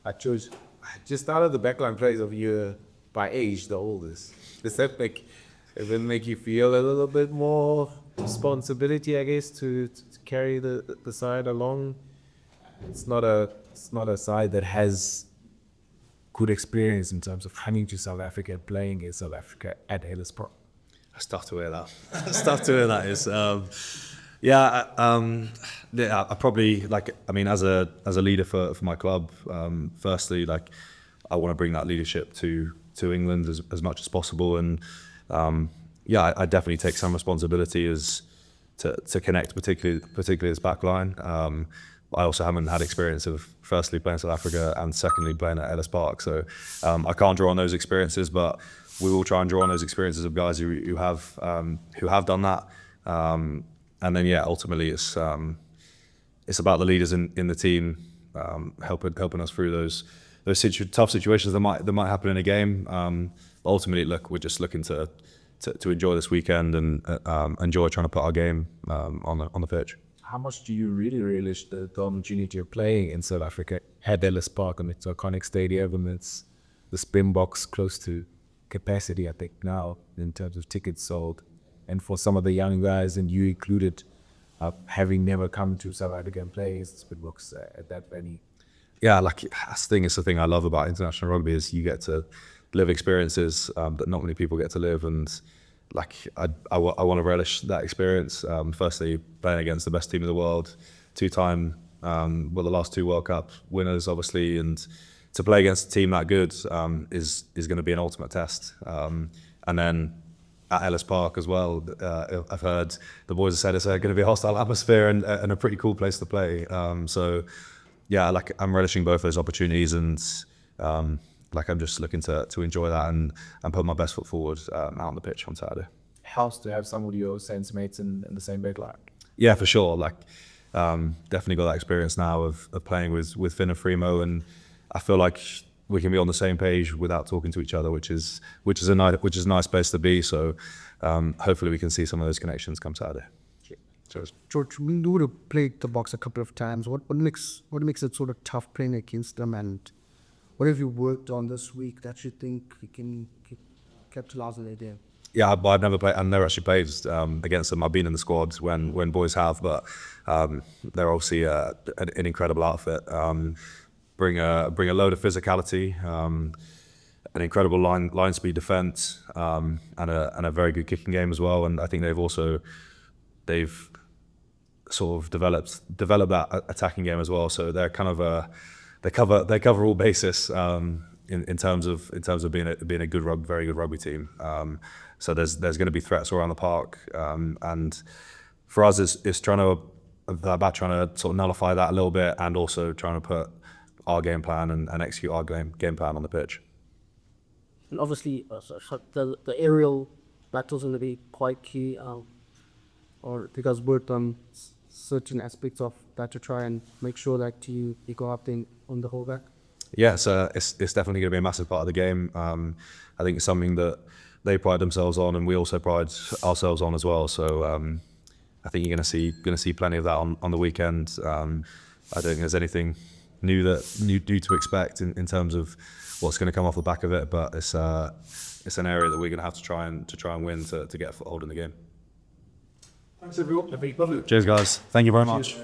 I just out of the backline players of you by age the oldest. Does that make you feel a little bit more responsibility, I guess, to carry the side along? It's not a side that has good experience in terms of coming to South Africa and playing in South Africa at Ellis Park. That's tough to hear that. That's tough to hear that is. Yeah, I probably as a leader for my club. Firstly, I want to bring that leadership to England as much as possible, and I definitely take some responsibility as to connect, particularly this back line. I also haven't had experience of firstly playing South Africa and secondly playing at Ellis Park, so I can't draw on those experiences, but we will try and draw on those experiences of guys who have done that. And then ultimately it's about the leaders in the team helping us through those tough situations that might happen in a game. Ultimately, look, we're just looking to enjoy this weekend and enjoy trying to put our game on the pitch. How much do you really relish the opportunity of playing in South Africa at Ellis Park? And it's an iconic stadium, and it's the Springboks close to capacity, I think, now in terms of tickets sold. And for some of the young guys, and you included, having never come to South Africa and playing against the Springboks at that venue. Yeah, that's the thing I love about international rugby is you get to live experiences that not many people get to live, and I want to relish that experience. Firstly, playing against the best team in the world, two-time, the last two World Cup winners, obviously, and to play against a team that good is going to be an ultimate test. And then at Ellis Park as well, I've heard the boys have said it's going to be a hostile atmosphere and a pretty cool place to play. So yeah, I'm relishing both those opportunities, and I'm just looking to enjoy that and put my best foot forward out on the pitch on Saturday. Helps to have some of your sense mates in the same backline. Yeah, for sure. Definitely got that experience now of playing with Finn and Fremo, and I feel like we can be on the same page without talking to each other, which is a nice place to be. So hopefully we can see some of those connections come Saturday. Cheers. George, we would have played the BOKS a couple of times. What makes it sort of tough playing against them, and what have you worked on this week that you think you can capitalize on their game? Yeah, I've never actually played against them. I've been in the squad when boys have, but they're obviously an incredible outfit. Bring a load of physicality, an incredible line speed defence, and a very good kicking game as well. And I think they've sort of developed that attacking game as well. So they're kind of they cover all bases in terms of being a good very good rugby team. So there's going to be threats around the park, and for us it's trying to sort of nullify that a little bit, and also trying to put our game plan and execute our game plan on the pitch. And obviously, the aerial battles going to be quite key. Or you guys worked on certain aspects of that to try and make sure that you go up there on the whole back? Yeah, so it's definitely going to be a massive part of the game. I think it's something that they pride themselves on, and we also pride ourselves on as well. So I think you're going to see plenty of that on the weekend. I don't think there's anything new to expect in terms of what's going to come off the back of it, but it's an area that we're going to have to try and win to get a foothold in the game. Thanks everyone. Cheers guys. Thank you very much.